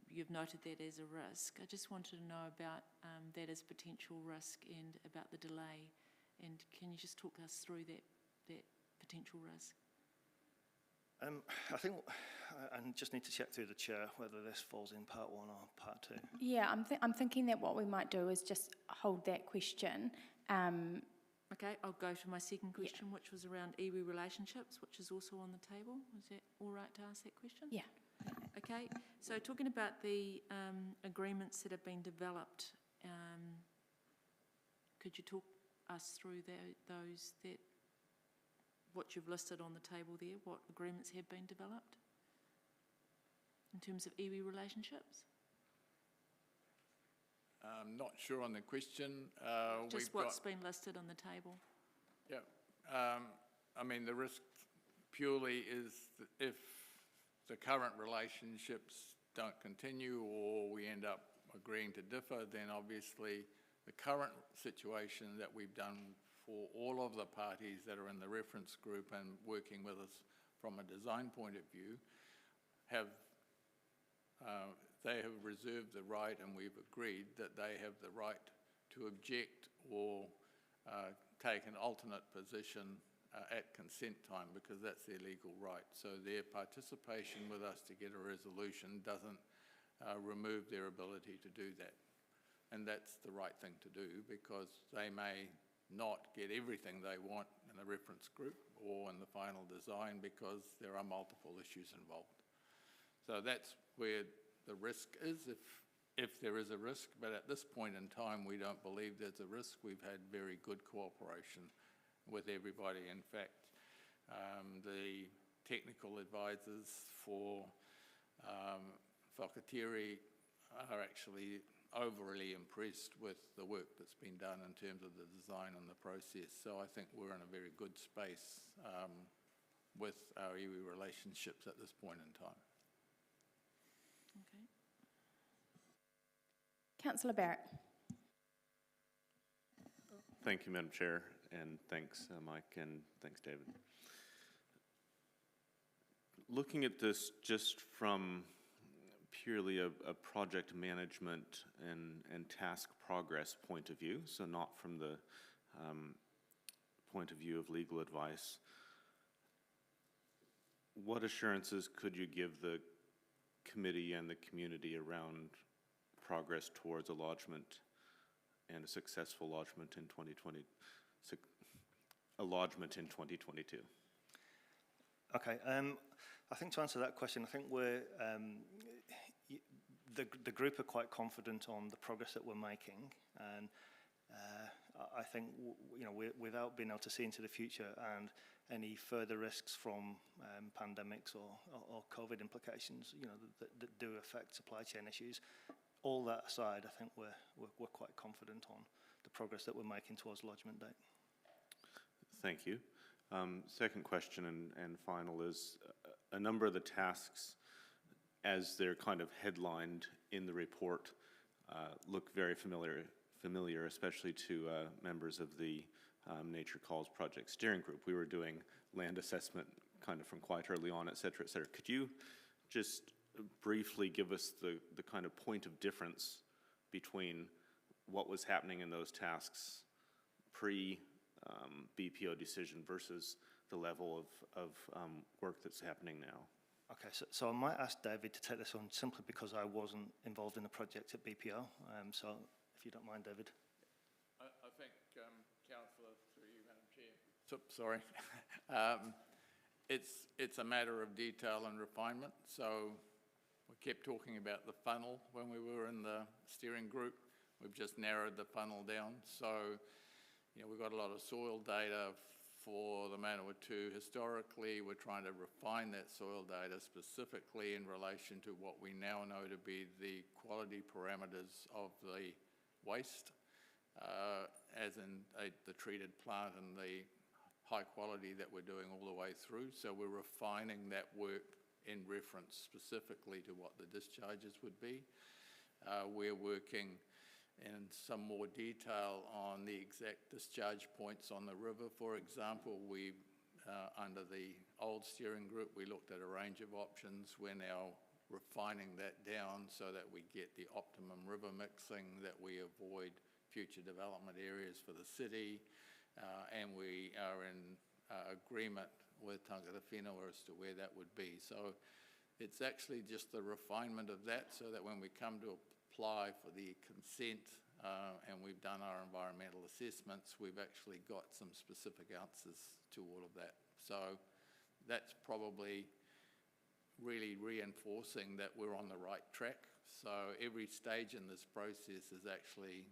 you've noted that as a risk, I just wanted to know about that as potential risk and about the delay, and can you just talk us through that potential risk? I think I just need to check through the chair whether this falls in part one or part two. Yeah, I'm thinking that what we might do is just hold that question. Okay, I'll go to my second question, which was around iwi relationships, which is also on the table. Is that all right to ask that question? Yeah. Okay, so talking about the agreements that have been developed, could you talk us through what you've listed on the table there, what agreements have been developed in terms of iwi relationships? I'm not sure on the question. Just what's been listed on the table. Yeah, I mean, the risk purely is that if the current relationships don't continue or we end up agreeing to differ, then obviously the current situation that we've done for all of the parties that are in the reference group and working with us from a design point of view they have reserved the right, and we've agreed that they have the right to object or take an alternate position at consent time, because that's their legal right. So their participation with us to get a resolution doesn't remove their ability to do that. And that's the right thing to do, because they may not get everything they want in the reference group or in the final design, because there are multiple issues involved. So that's where the risk is. If if there is a risk, but at this point in time, we don't believe there's a risk. We've had very good cooperation with everybody. In fact, the technical advisors for Whakatiri are actually overly impressed with the work that's been done in terms of the design and the process. So I think we're in a very good space with our iwi relationships at this point in time. Okay. Councillor Barrett. Thank you, Madam Chair, and thanks, Mike, and thanks, David. Looking at this just from purely a project management and task progress point of view, so not from the point of view of legal advice, what assurances could you give the committee and the community around progress towards a lodgement and a successful lodgement in 2022? Okay, I think to answer that question, I think we're the group are quite confident on the progress that we're making, and I think without being able to see into the future and any further risks from pandemics or COVID implications, that do affect supply chain issues. All that aside, I think we're quite confident on the progress that we're making towards lodgement date. Thank you. Second question and final is a number of the tasks, as they're kind of headlined in the report, look very familiar, especially to members of the Nature Calls Project Steering Group. We were doing land assessment kind of from quite early on, et cetera, et cetera. Could you just briefly give us the kind of point of difference between what was happening in those tasks pre-BPO decision versus the level of work that's happening now? Okay, so I might ask David to take this on simply because I wasn't involved in the project at BPO. So if you don't mind, David. I think, Councillor, through you, Madam Chair. Sorry. It's a matter of detail and refinement. So we kept talking about the funnel when we were in the steering group. We've just narrowed the funnel down. So, we've got a lot of soil data for the Manawatu historically. We're trying to refine that soil data specifically in relation to what we now know to be the quality parameters of the waste, as in the treated plant and the high quality that we're doing all the way through. So we're refining that work in reference specifically to what the discharges would be. We're working in some more detail on the exact discharge points on the river. For example, we, under the old steering group, we looked at a range of options. We're now refining that down so that we get the optimum river mixing, that we avoid future development areas for the city, and we are in agreement with Tangata Whenua as to where that would be. So it's actually just the refinement of that so that when we come to apply for the consent and we've done our environmental assessments, we've actually got some specific answers to all of that. So that's probably really reinforcing that we're on the right track. So every stage in this process is actually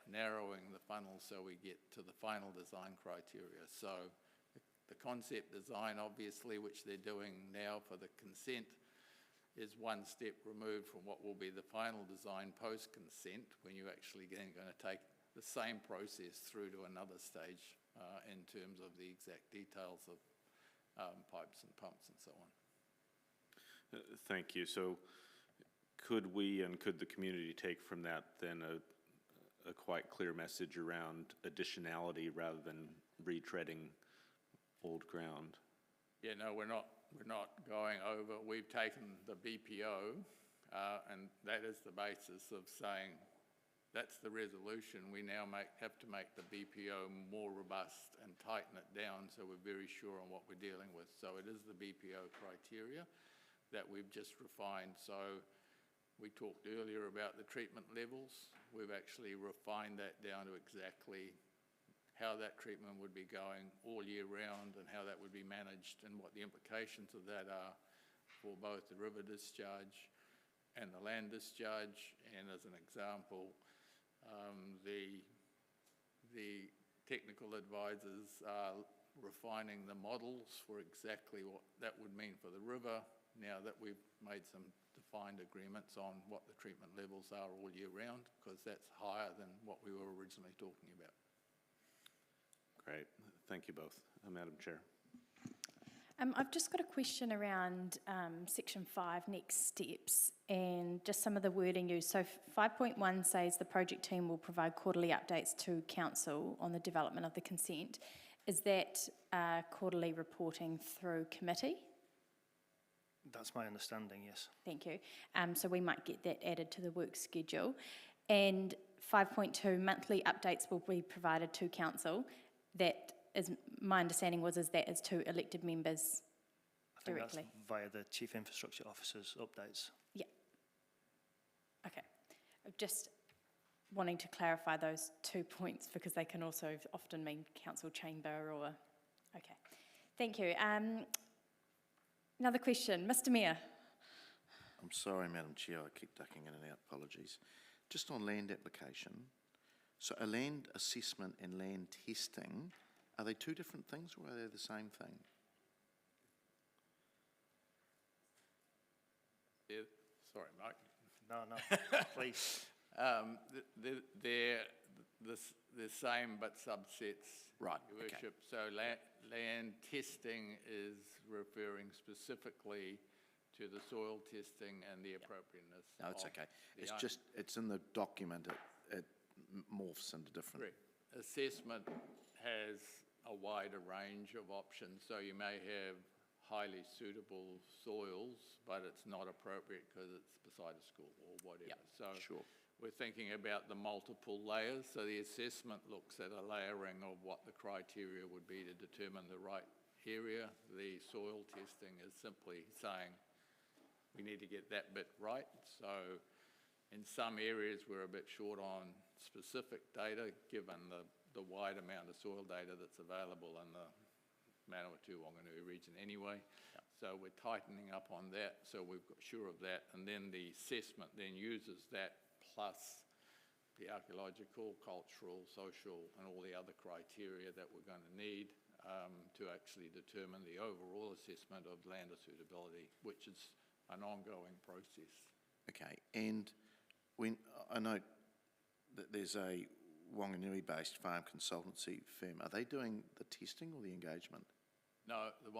narrowing the funnel so we get to the final design criteria. So the concept design, obviously, which they're doing now for the consent, is one step removed from what will be the final design post-consent, when you're actually going to take the same process through to another stage in terms of the exact details of pipes and pumps and so on. Thank you. So could we and could the community take from that then a quite clear message around additionality rather than retreading old ground? Yeah, no, we're not going over. We've taken the BPO, and that is the basis of saying that's the resolution. We now have to make the BPO more robust and tighten it down so we're very sure on what we're dealing with. So it is the BPO criteria that we've just refined. So we talked earlier about the treatment levels. We've actually refined that down to exactly how that treatment would be going all year round and how that would be managed and what the implications of that are for both the river discharge and the land discharge, and as an example, the technical advisors are refining the models for exactly what that would mean for the river, now that we've made some defined agreements on what the treatment levels are all year round, because that's higher than what we were originally talking about. Great. Thank you both, Madam Chair. I've just got a question around section 5, next steps, and just some of the wording used. So 5.1 says the project team will provide quarterly updates to council on the development of the consent. Is that quarterly reporting through committee? That's my understanding, yes. Thank you. So we might get that added to the work schedule. And 5.2, monthly updates will be provided to council. That is, my understanding was, is that is to elected members directly. That's via the Chief Infrastructure Officer's updates. Yeah. Okay. Just wanting to clarify those 2 points because they can also often mean council chamber or... Okay. Thank you. Another question. Mr Mayor. I'm sorry, Madam Chair, I keep ducking in and out, apologies. Just on land application, so a land assessment and land testing, are they two different things or are they the same thing? Yeah, sorry, Mike. No, please. They're the same but subsets, right, Your Worship. So land testing is referring specifically to the soil testing and the appropriateness. No, it's okay. It's just, it's in the document, it morphs into different. Correct. Assessment has a wider range of options, so you may have highly suitable soils, but it's not appropriate because it's beside a school or whatever. So sure. We're thinking about the multiple layers. So the assessment looks at a layering of what the criteria would be to determine the right area. The soil testing is simply saying we need to get that bit right. So in some areas we're a bit short on specific data given the wide amount of soil data that's available in the Manawatu-Wanganui region anyway. Yep. So we're tightening up on that, so we've got sure of that. And then the assessment then uses that plus the archaeological, cultural, social, and all the other criteria that we're going to need to actually determine the overall assessment of land suitability, which is an ongoing process. Okay, and when I know that there's a Wanganui-based farm consultancy firm, are they doing the testing or the engagement? No, the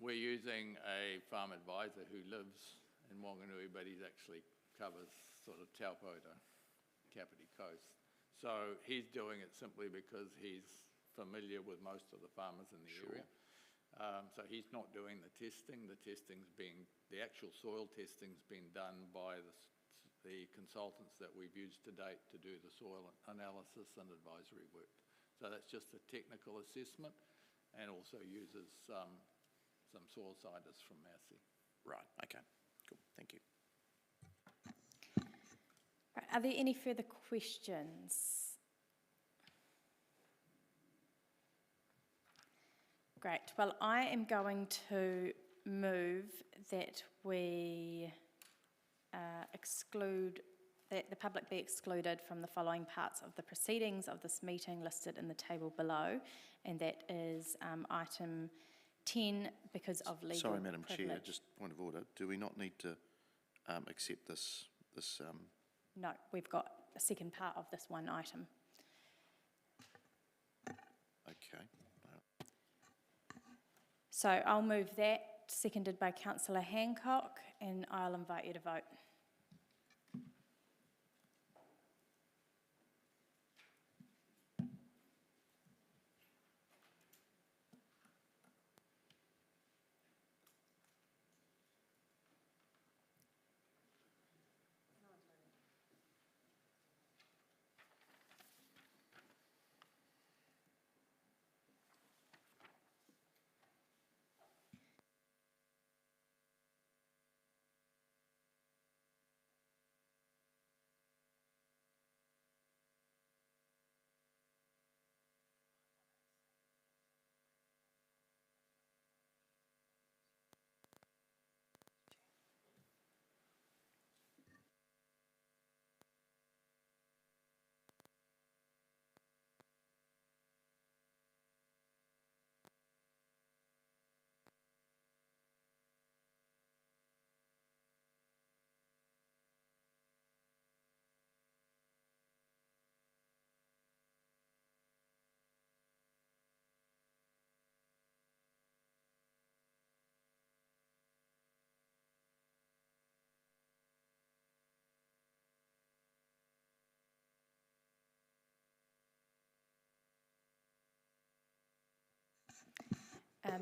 we're using a farm advisor who lives in Wanganui, but he actually covers sort of Taupo to Kapiti Coast. So he's doing it simply because he's familiar with most of the farmers in the area. So he's not doing the testing. The actual soil testing's been done by the consultants that we've used to date to do the soil analysis and advisory work. So that's just a technical assessment and also uses some soil scientists from Massey. Right, okay, cool, thank you. Right, are there any further questions? Great. Well, I am going to move that we that the public be excluded from the following parts of the proceedings of this meeting listed in the table below, and that is item 10 because of legal Sorry, Madam privilege. Chair, just point of order. Do we not need to accept this? No, we've got a second part of this one item. Okay. So I'll move that, seconded by Councillor Hancock, and I'll invite you to vote.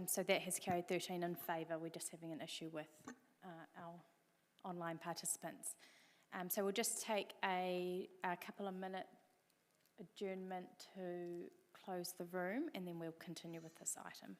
So that has carried 13 in favour. We're just having an issue with our online participants. So we'll just take a couple of minute adjournment to close the room, and then we'll continue with this item.